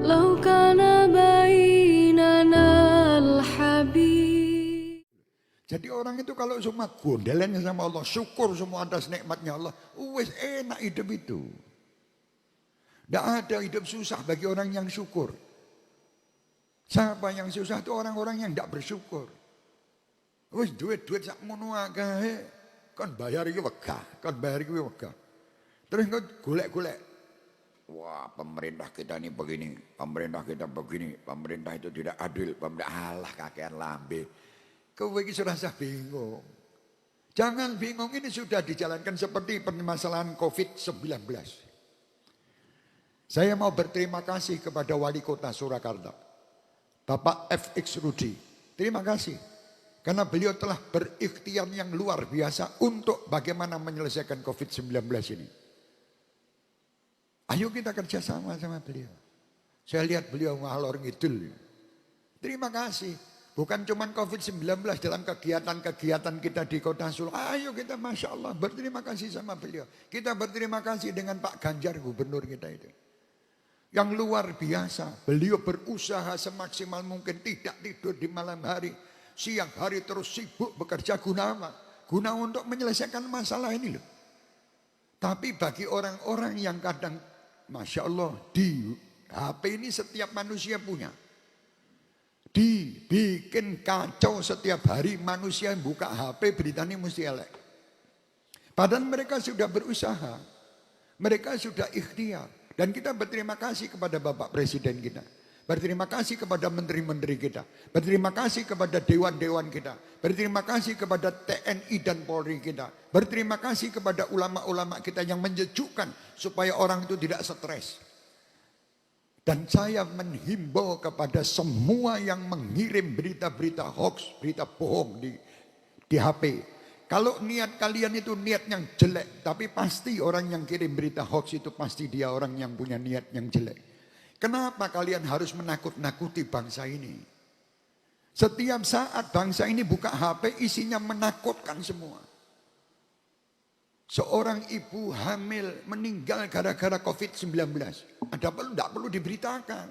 لو كان بيننا الحبيب. Jadi orang itu kalau cuma gondelannya sama Allah, syukur semua atas nikmatnya Allah, wes enak hidup itu. Tidak ada hidup susah bagi orang yang syukur. Siapa yang susah itu orang-orang yang tidak bersyukur. Wes duit-duit sak ngono akeh, kon bayar iki wegah, kon bayar iki wegah. Terus kau golek-golek. Wah, pemerintah kita ini begini, pemerintah kita begini, pemerintah itu tidak adil, pemerintah Allah kakean lambe. Kau begini sudah bingung. Jangan bingung, ini sudah dijalankan seperti permasalahan COVID-19. Saya mau berterima kasih kepada Wali Kota Surakarta, Bapak FX Rudi. Terima kasih. Karena beliau telah berikhtiar yang luar biasa untuk bagaimana menyelesaikan COVID-19 ini. Ayo kita kerjasama sama beliau. Saya lihat beliau ngalor ngidul. Terima kasih. Bukan cuma COVID-19 dalam kegiatan-kegiatan kita di Kota Solo. Ayo kita Masya Allah berterima kasih sama beliau. Kita berterima kasih dengan Pak Ganjar gubernur kita itu. Yang luar biasa. Beliau berusaha semaksimal mungkin, tidak tidur di malam hari. Siang hari terus sibuk bekerja guna apa? Guna untuk menyelesaikan masalah ini loh. Tapi bagi orang-orang yang kadang Masya Allah di HP ini setiap manusia punya. Dibikin kacau setiap hari manusia yang buka HP beritanya mesti elek. Padahal mereka sudah berusaha. Mereka sudah ikhtiar. Dan kita berterima kasih kepada Bapak Presiden kita. Berterima kasih kepada menteri-menteri kita. Berterima kasih kepada dewan-dewan kita. Berterima kasih kepada TNI dan Polri kita. Berterima kasih kepada ulama-ulama kita yang menyejukkan supaya orang itu tidak stres. Dan saya menghimbau kepada semua yang mengirim berita-berita hoax, berita bohong di HP. Kalau niat kalian itu niat yang jelek, tapi pasti orang yang kirim berita hoax itu pasti dia orang yang punya niat yang jelek. Kenapa kalian harus menakut-nakuti bangsa ini? Setiap saat bangsa ini buka HP isinya menakutkan semua. Seorang ibu hamil meninggal gara-gara COVID-19. Tidak perlu diberitakan.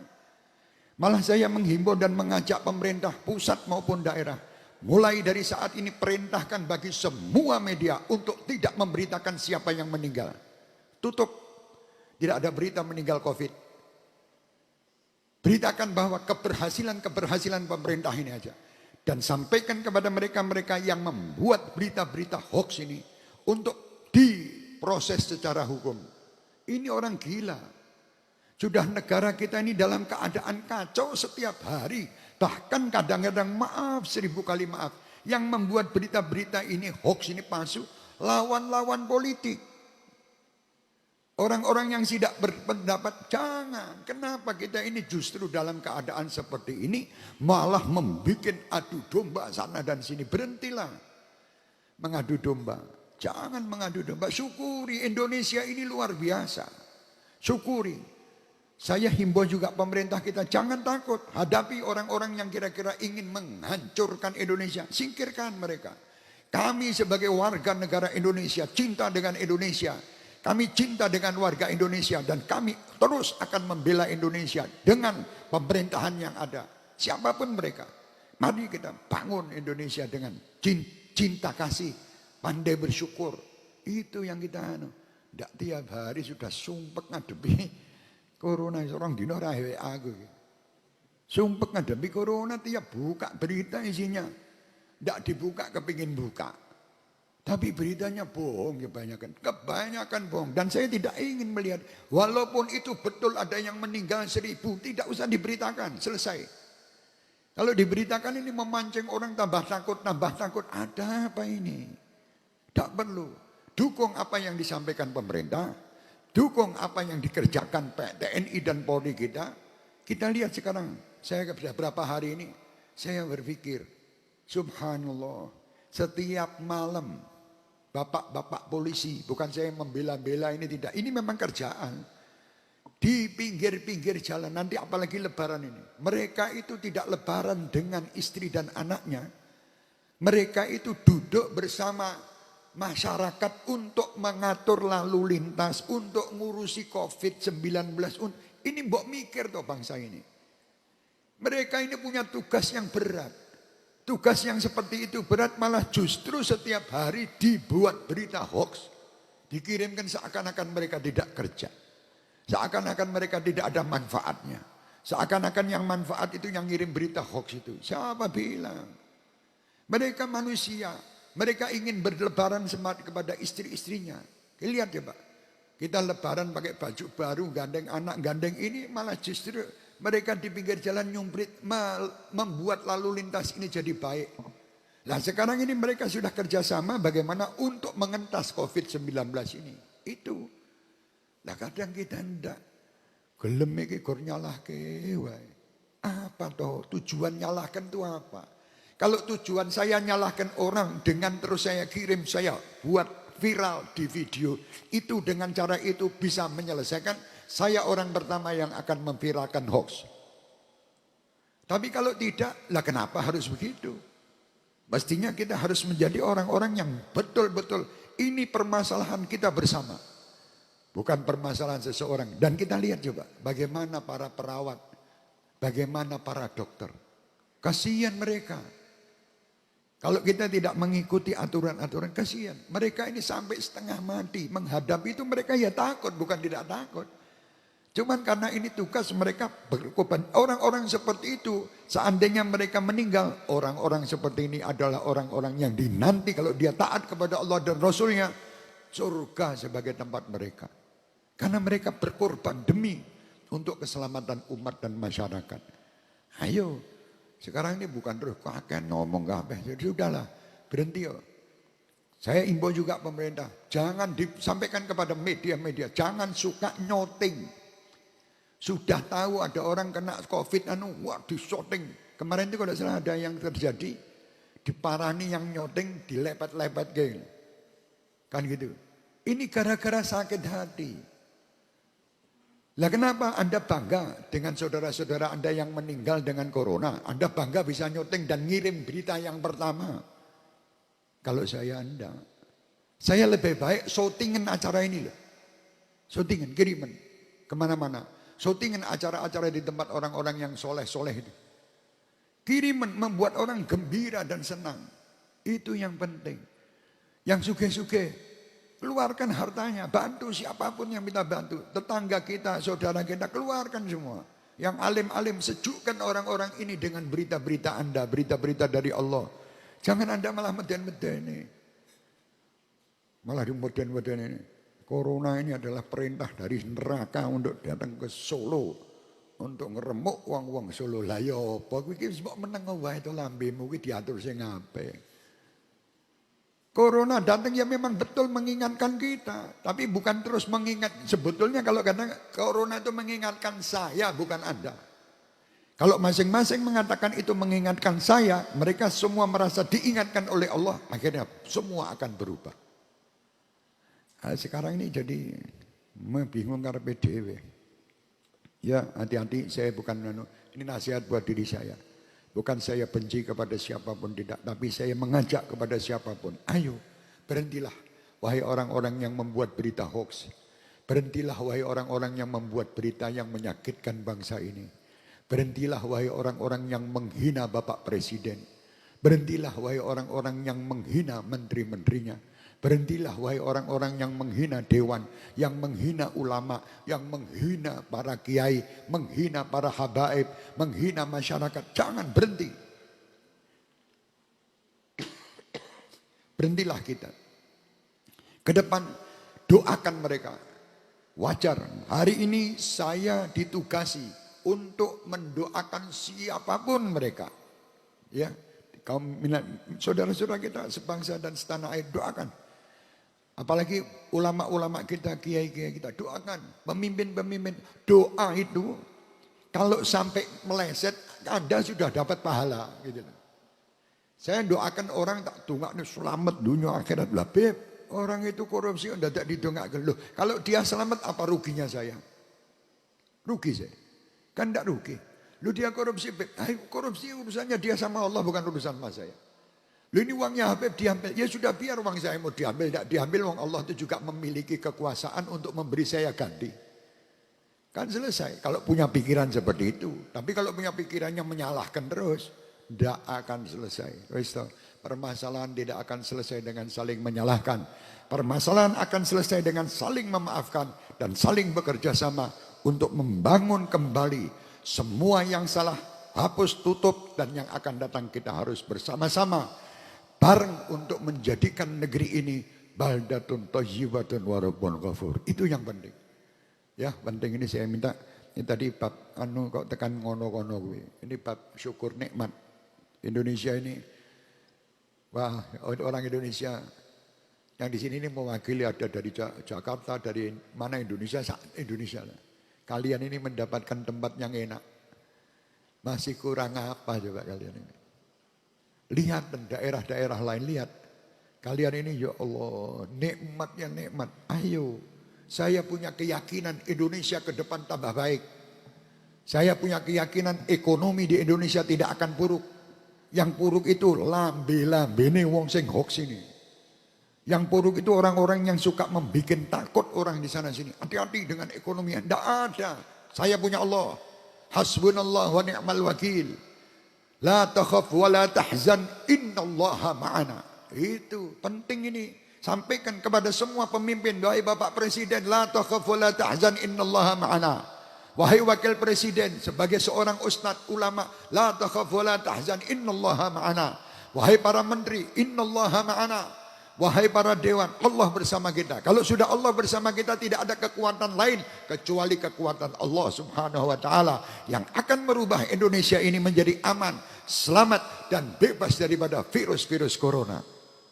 Malah saya menghimbau dan mengajak pemerintah pusat maupun daerah. Mulai dari saat ini perintahkan bagi semua media untuk tidak memberitakan siapa yang meninggal. Tutup. Tidak ada berita meninggal COVID. Beritakan bahwa keberhasilan pemerintah ini aja. Dan sampaikan kepada mereka-mereka yang membuat berita-berita hoax ini untuk diproses secara hukum. Ini orang gila. Sudah negara kita ini dalam keadaan kacau setiap hari. Bahkan kadang-kadang maaf, 1000 kali maaf. Yang membuat berita-berita ini hoax ini palsu. Lawan-lawan politik. Orang-orang yang tidak berpendapat, jangan. Kenapa kita ini justru dalam keadaan seperti ini malah membuat adu domba sana dan sini. Berhentilah mengadu domba. Jangan mengadu domba. Syukuri Indonesia ini luar biasa. Syukuri. Saya himbau juga pemerintah kita, jangan takut. Hadapi orang-orang yang kira-kira ingin menghancurkan Indonesia. Singkirkan mereka. Kami sebagai warga negara Indonesia, cinta dengan Indonesia. Kami cinta dengan warga Indonesia. Dan kami terus akan membela Indonesia dengan pemerintahan yang ada. Siapapun mereka. Mari kita bangun Indonesia dengan cinta kasih. Pandai bersyukur. Itu yang kita tidak tiap hari sudah sumpek ngadepi corona. Seorang dino rahe aku. Sumpek ngadepi corona tiap buka berita isinya. Tidak dibuka kepingin buka. Tapi beritanya bohong kebanyakan. Kebanyakan bohong. Dan saya tidak ingin melihat. Walaupun itu betul ada yang meninggal 1000. Tidak usah diberitakan. Selesai. Kalau diberitakan ini memancing orang tambah takut. Ada apa ini? Tidak perlu. Dukung apa yang disampaikan pemerintah. Dukung apa yang dikerjakan TNI dan Polri kita. Kita lihat sekarang. Saya beberapa hari ini. Saya berpikir. Subhanallah. Setiap malam. Bapak-bapak polisi. Bukan saya membela-bela ini tidak. Ini memang kerjaan. Di pinggir-pinggir jalan. Nanti apalagi lebaran ini. Mereka itu tidak lebaran dengan istri dan anaknya. Mereka itu duduk bersama masyarakat untuk mengatur lalu lintas, untuk ngurusi COVID-19. Ini mbok mikir toh bangsa ini. Mereka ini punya tugas yang berat. Tugas yang seperti itu berat, malah justru setiap hari dibuat berita hoax. Dikirimkan seakan-akan mereka tidak kerja. Seakan-akan mereka tidak ada manfaatnya. Seakan-akan yang manfaat itu yang ngirim berita hoax itu. Siapa bilang? Mereka manusia. Mereka ingin berlebaran semangat kepada istri-istrinya. Lihat ya Pak. Kita lebaran pakai baju baru, gandeng anak, gandeng ini, malah justru mereka di pinggir jalan nyumprit, membuat lalu lintas ini jadi baik. Nah sekarang ini mereka sudah kerjasama bagaimana untuk mengentas COVID-19 ini. Itu. Nah kadang kita enggak. Gelem iki gur nyalahke wae. Apa toh tujuan nyalahkan itu apa? Kalau tujuan saya nyalahkan orang dengan terus saya kirim, saya buat viral di video. Itu dengan cara itu bisa menyelesaikan. Saya orang pertama yang akan memviralkan hoax. Tapi kalau tidak, lah kenapa harus begitu? Mestinya kita harus menjadi orang-orang yang betul-betul ini permasalahan kita bersama. Bukan permasalahan seseorang. Dan kita lihat coba bagaimana para perawat, bagaimana para dokter. Kasihan mereka. Kalau kita tidak mengikuti aturan-aturan, kasihan. Mereka ini sampai setengah mati. Menghadapi itu mereka ya takut, bukan tidak takut. Cuman karena ini tugas mereka berkorban. Orang-orang seperti itu, seandainya mereka meninggal, orang-orang seperti ini adalah orang-orang yang dinanti kalau dia taat kepada Allah dan Rasulnya, surga sebagai tempat mereka. Karena mereka berkorban demi untuk keselamatan umat dan masyarakat. Ayo, sekarang ini bukan terus kakek ngomong gak apa. Jadi sudahlah, berhenti yo. Saya imbau juga pemerintah, jangan disampaikan kepada media-media, jangan suka nyoting. Sudah tahu ada orang kena COVID, wah disoting. Kemarin itu kalau salah ada yang terjadi, diparani yang nyoting, dilepet-lepet geng. Kan gitu. Ini gara-gara sakit hati. Lah kenapa Anda bangga dengan saudara-saudara Anda yang meninggal dengan corona? Anda bangga bisa nyoting dan ngirim berita yang pertama. Kalau saya Anda, saya lebih baik syutingin acara ini loh. Syutingin, kiriman kemana-mana. Syutingin acara-acara di tempat orang-orang yang soleh-soleh itu. Kiriman membuat orang gembira dan senang. Itu yang penting. Yang suge-suge, keluarkan hartanya, bantu siapapun yang minta bantu. Tetangga kita, saudara kita, keluarkan semua. Yang alim-alim, sejukkan orang-orang ini dengan berita-berita Anda, berita-berita dari Allah. Jangan Anda malah meden-meden ini. Malah di meden-meden ini. Corona ini adalah perintah dari neraka untuk datang ke Solo. Untuk ngeremuk uang-uang Solo. Lah ya apa, ini sebab menang wae itu lambemu, ini diatur sing ngapain. Corona datang ya memang betul mengingatkan kita. Tapi bukan terus mengingat. Sebetulnya kalau kata Corona itu mengingatkan saya, bukan Anda. Kalau masing-masing mengatakan itu mengingatkan saya, mereka semua merasa diingatkan oleh Allah. Akhirnya semua akan berubah. Nah, sekarang ini jadi bingung karena PDW. Ya hati-hati, saya bukan, ini nasihat buat diri saya. Bukan saya benci kepada siapapun, tidak. Tapi saya mengajak kepada siapapun. Ayo, berhentilah. Wahai orang-orang yang membuat berita hoax. Berhentilah wahai orang-orang yang membuat berita yang menyakitkan bangsa ini. Berhentilah wahai orang-orang yang menghina Bapak Presiden. Berhentilah wahai orang-orang yang menghina menteri-menterinya. Berhentilah wahai orang-orang yang menghina dewan, yang menghina ulama, yang menghina para kiai, menghina para habaib, menghina masyarakat. Jangan berhenti. Berhentilah kita. Ke depan doakan mereka. Wajar, hari ini saya ditugasi untuk mendoakan siapapun mereka. Ya, kaum saudara-saudara kita sebangsa dan setanah air, doakan. Apalagi ulama-ulama kita, kiai-kiai kita, doakan. Pemimpin-pemimpin, doa itu kalau sampai meleset, Anda sudah dapat pahala. Gitu. Saya doakan orang tak tunggu selamat dunia akhirat. Lah beb, orang itu korupsi, Anda tak didongakkan. Loh, kalau dia selamat apa ruginya saya? Rugi saya. Kan tidak rugi. Lu dia korupsi, beb. Korupsi urusannya dia sama Allah, bukan urusan sama saya. Lu ini uangnya Habib diambil, ya sudah biar uang saya mau diambil, tidak diambil, uang Allah itu juga memiliki kekuasaan untuk memberi saya ganti. Kan selesai. Kalau punya pikiran seperti itu. Tapi kalau punya pikirannya menyalahkan terus, tidak akan selesai. Permasalahan tidak akan selesai dengan saling menyalahkan. Permasalahan akan selesai dengan saling memaafkan dan saling bekerja sama untuk membangun kembali semua yang salah, hapus, tutup, dan yang akan datang kita harus bersama-sama bareng untuk menjadikan negeri ini baldatun thayyibatun wa rabbun ghafur. Itu yang penting. Ya, penting ini saya minta. Ini tadi bab kok tekan ngono-ngono gue. Ini bab syukur nikmat. Indonesia ini, wah, orang Indonesia yang di sini ini mewakili, ada dari Jakarta, dari mana Indonesia lah. Kalian ini mendapatkan tempat yang enak. Masih kurang apa coba kalian ini? Lihat daerah-daerah lain, lihat. Kalian ini ya Allah, nikmatnya nikmat. Ayo. Saya punya keyakinan Indonesia ke depan tambah baik. Saya punya keyakinan ekonomi di Indonesia tidak akan buruk. Yang buruk itu lambe-lambene wong sing hoax ini. Yang buruk itu orang-orang yang suka membuat takut orang di sana sini. Hati-hati dengan ekonomi. Tidak ada. Saya punya Allah. Hasbunallah wa ni'mal wakil. La takhaf wa la tahzan innallaha ma'ana. Itu penting ini. Sampaikan kepada semua pemimpin, wahai Bapak Presiden, la takhaf wa la tahzan innallaha ma'ana. Wahai Wakil Presiden, sebagai seorang ustadz ulama, la takhaf wa la tahzan innallaha ma'ana. Wahai para menteri, innallaha ma'ana. Wahai para dewan, Allah bersama kita. Kalau sudah Allah bersama kita, tidak ada kekuatan lain kecuali kekuatan Allah Subhanahu wa taala yang akan merubah Indonesia ini menjadi aman, selamat dan bebas daripada virus-virus corona.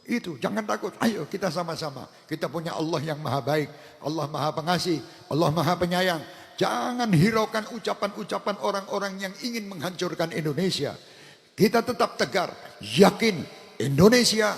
Itu, jangan takut. Ayo kita sama-sama. Kita punya Allah yang maha baik. Allah maha pengasih. Allah maha penyayang. Jangan hiraukan ucapan-ucapan orang-orang yang ingin menghancurkan Indonesia. Kita tetap tegar. Yakin Indonesia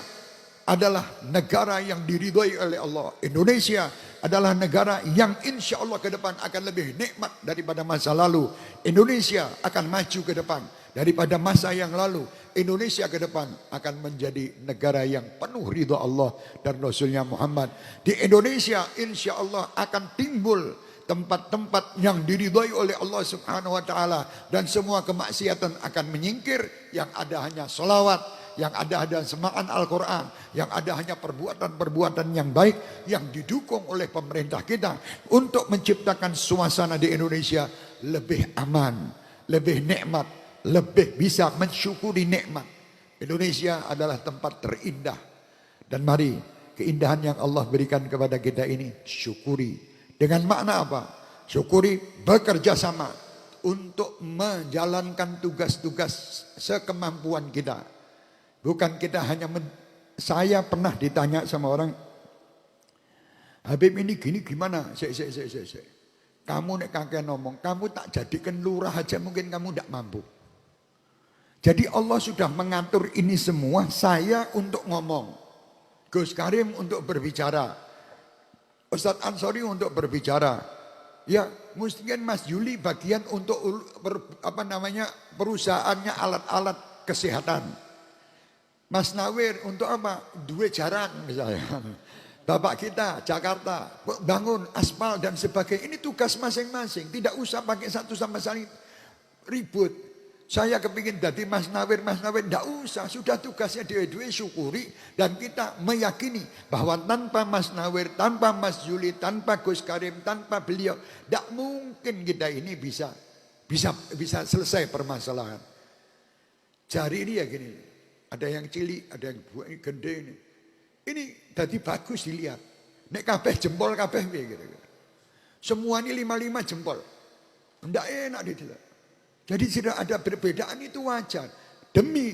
adalah negara yang diridhoi oleh Allah. Indonesia adalah negara yang insya Allah ke depan akan lebih nikmat daripada masa lalu. Indonesia akan maju ke depan daripada masa yang lalu. Indonesia ke depan akan menjadi negara yang penuh ridha Allah dan Rasulnya Muhammad. Di Indonesia insya Allah akan timbul tempat-tempat yang diridhai oleh Allah Subhanahu wa taala, dan semua kemaksiatan akan menyingkir. Yang ada hanya selawat, yang ada semaan Al-Quran, yang ada hanya perbuatan-perbuatan yang baik yang didukung oleh pemerintah kita untuk menciptakan suasana di Indonesia lebih aman, lebih nikmat, lebih bisa mensyukuri nikmat. Indonesia adalah tempat terindah. Dan mari keindahan yang Allah berikan kepada kita ini syukuri. Dengan makna apa? Syukuri, bekerja sama untuk menjalankan tugas-tugas sekemampuan kita. Bukan kita hanya saya pernah ditanya sama orang, Habib ini gini gimana? Kamu nek kakek ngomong, kamu tak jadikan lurah aja mungkin kamu tidak mampu. Jadi Allah sudah mengatur ini semua, saya untuk ngomong, Gus Karim untuk berbicara, Ustadz Ansori untuk berbicara. Ya, mungkin Mas Juli bagian untuk perusahaannya alat-alat kesehatan. Mas Nawir untuk apa? Dua jaran misalnya. Bapak kita Jakarta bangun aspal dan sebagainya. Ini tugas masing-masing. Tidak usah pakai satu sama sekali ribut. Saya kepingin jadi Mas Nawir, tidak usah. Sudah tugasnya dewe-dewe syukuri. Dan kita meyakini bahwa tanpa Mas Nawir, tanpa Mas Juli, tanpa Gus Karim, tanpa beliau, tidak mungkin kita ini bisa selesai permasalahan. Jari ini ya gini, ada yang cilik, ada yang gede ini. Ini jadi bagus dilihat. Nek kabeh jempol kabeh gitu. Semua ini 5-5 jempol. Tidak enak dilihat. Jadi tidak ada perbedaan, itu wajar. Demi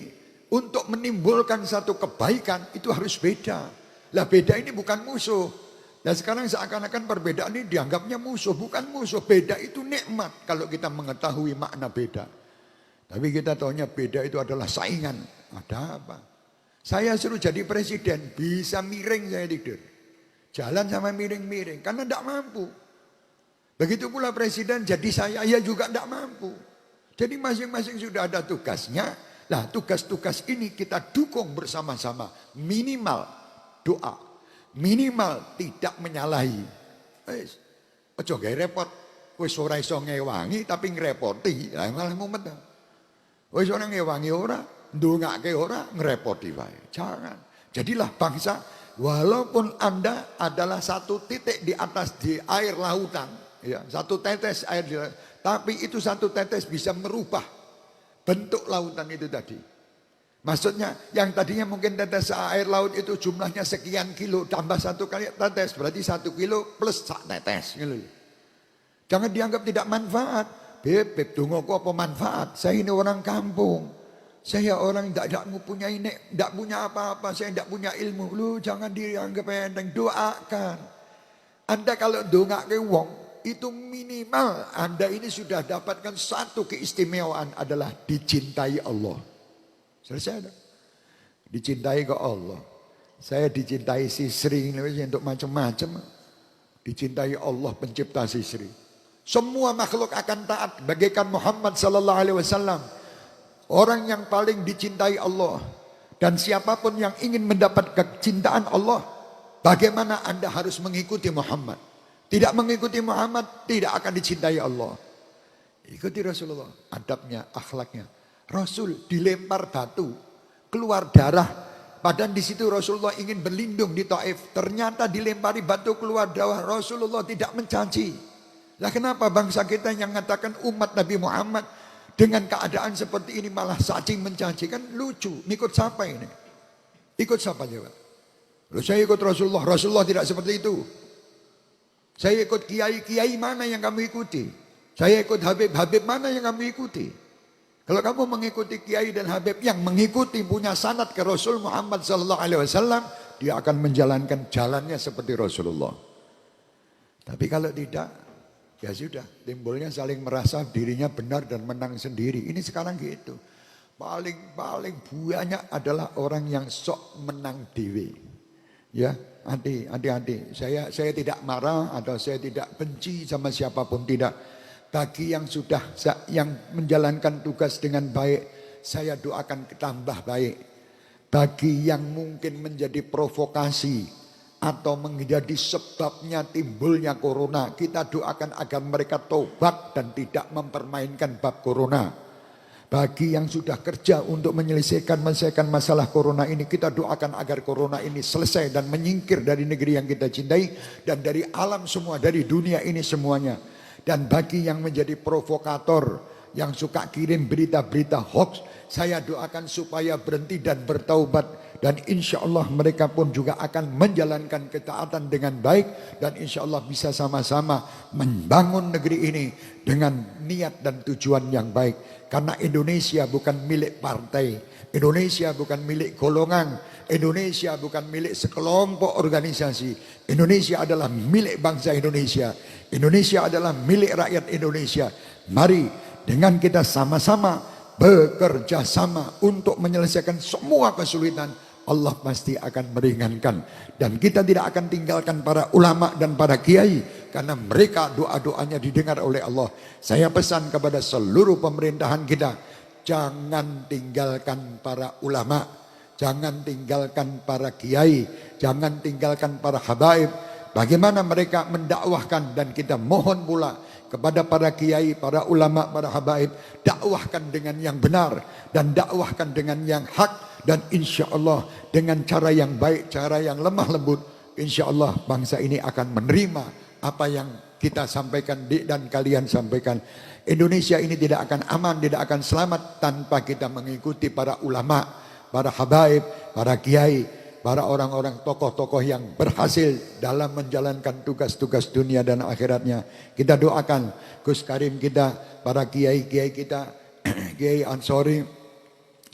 untuk menimbulkan satu kebaikan itu harus beda. Lah beda ini bukan musuh. Nah sekarang seakan-akan perbedaan ini dianggapnya musuh. Bukan musuh, beda itu nikmat kalau kita mengetahui makna beda. Tapi kita taunya beda itu adalah saingan. Ada apa? Saya suruh jadi presiden, bisa miring saya tidur. Jalan sama miring-miring, karena tidak mampu. Begitu pula presiden jadi saya juga tidak mampu. Jadi masing-masing sudah ada tugasnya. Nah tugas-tugas ini kita dukung bersama-sama. Minimal doa. Minimal tidak menyalahi. Ojo gak repot. Wis ora iso ngewangi tapi ngrepoti, lah malah mumet. Wis ora ngewangi ora, ndongake ora, ngrepoti wae. Jangan. Jadilah bangsa walaupun Anda adalah satu titik di atas di air lautan, ya, satu tetes air di lautan, tapi itu satu tetes bisa merubah bentuk lautan itu tadi. Maksudnya yang tadinya mungkin tetes air laut itu jumlahnya sekian kilo tambah satu kali tetes berarti 1 kilo plus sak tetes. Jangan dianggap tidak manfaat. Beb, dongoku apa manfaat? Saya ini orang kampung. Saya orang tidak mempunyai tidak punya apa-apa, saya tidak punya ilmu. Lu jangan dianggap enteng, doakan. Anda kalau dongake wong itu minimal Anda ini sudah dapatkan satu keistimewaan adalah dicintai Allah. Selesai dah. Dicintai ke Allah. Saya dicintai si Sri untuk macam-macam. Dicintai Allah pencipta si Sri. Semua makhluk akan taat bagaikan Muhammad sallallahu alaihi wasallam. Orang yang paling dicintai Allah. Dan siapapun yang ingin mendapat kecintaan Allah, bagaimana Anda harus mengikuti Muhammad. Tidak mengikuti Muhammad, tidak akan dicintai Allah. Ikuti Rasulullah, adabnya, akhlaknya. Rasul dilempar batu, keluar darah. Padahal di situ Rasulullah ingin berlindung di Taif. Ternyata dilempari batu keluar darah. Rasulullah tidak mencaci. Lah kenapa bangsa kita yang mengatakan umat Nabi Muhammad dengan keadaan seperti ini malah caci mencaci? Kan lucu. Ikut siapa ini? Ikut siapa jawab? Loh, saya ikut Rasulullah. Rasulullah tidak seperti itu. Saya ikut kiai-kiai mana yang kamu ikuti? Saya ikut Habib-Habib mana yang kamu ikuti? Kalau kamu mengikuti kiai dan Habib yang mengikuti punya sanad ke Rasul Muhammad sallallahu alaihi wasallam, dia akan menjalankan jalannya seperti Rasulullah. Tapi kalau tidak, ya sudah, timbulnya saling merasa dirinya benar dan menang sendiri. Ini sekarang gitu. Paling banyak adalah orang yang sok menang dewe. Ya, hati-hati. Saya tidak marah atau saya tidak benci sama siapapun, tidak. Bagi yang sudah yang menjalankan tugas dengan baik, saya doakan tambah baik. Bagi yang mungkin menjadi provokasi atau menjadi sebabnya timbulnya corona, kita doakan agar mereka tobat dan tidak mempermainkan bab corona. Bagi yang sudah kerja untuk menyelesaikan masalah corona ini, kita doakan agar corona ini selesai dan menyingkir dari negeri yang kita cintai dan dari alam semua, dari dunia ini semuanya. Dan bagi yang menjadi provokator, yang suka kirim berita-berita hoax, saya doakan supaya berhenti dan bertaubat. Dan insya Allah mereka pun juga akan menjalankan ketaatan dengan baik. Dan insya Allah bisa sama-sama membangun negeri ini dengan niat dan tujuan yang baik. Karena Indonesia bukan milik partai, Indonesia bukan milik golongan, Indonesia bukan milik sekelompok organisasi. Indonesia adalah milik bangsa Indonesia. Indonesia adalah milik rakyat Indonesia. Mari dengan kita sama-sama bekerja sama untuk menyelesaikan semua kesulitan. Allah pasti akan meringankan. Dan kita tidak akan tinggalkan para ulama dan para kiai. Karena mereka doa-doanya didengar oleh Allah. Saya pesan kepada seluruh pemerintahan kita. Jangan tinggalkan para ulama. Jangan tinggalkan para kiai. Jangan tinggalkan para habaib. Bagaimana mereka mendakwahkan, dan kita mohon pula kepada para kiai, para ulama, para habaib, dakwahkan dengan yang benar dan dakwahkan dengan yang hak, dan insya Allah dengan cara yang baik, cara yang lemah lembut, insya Allah bangsa ini akan menerima apa yang kita sampaikan dan kalian sampaikan. Indonesia ini tidak akan aman, tidak akan selamat tanpa kita mengikuti para ulama, para habaib, para kiai, para orang-orang tokoh-tokoh yang berhasil dalam menjalankan tugas-tugas dunia dan akhiratnya. Kita doakan Gus Karim kita, para kiai-kiai kita, Kiai Ansori,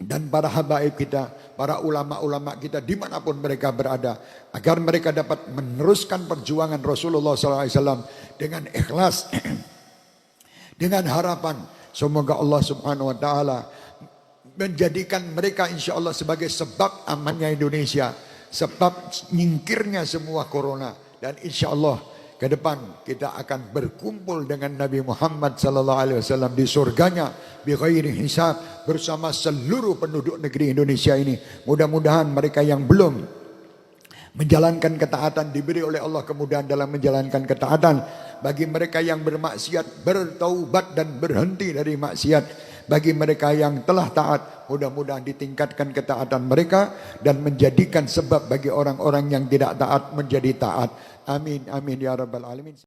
dan para habaib kita, para ulama-ulama kita dimanapun mereka berada, agar mereka dapat meneruskan perjuangan Rasulullah SAW dengan ikhlas, dengan harapan semoga Allah Subhanahu Wa Taala menjadikan mereka insya Allah sebagai sebab amannya Indonesia, sebab nyingkirnya semua corona. Dan insya Allah ke depan kita akan berkumpul dengan Nabi Muhammad SAW di surganya bi ghairi hisab bersama seluruh penduduk negeri Indonesia ini. Mudah-mudahan mereka yang belum menjalankan ketaatan diberi oleh Allah kemudahan dalam menjalankan ketaatan. Bagi mereka yang bermaksiat, bertaubat dan berhenti dari maksiat. Bagi mereka yang telah taat, mudah-mudahan ditingkatkan ketaatan mereka dan menjadikan sebab bagi orang-orang yang tidak taat menjadi taat. Amin, amin ya rabbal alamin.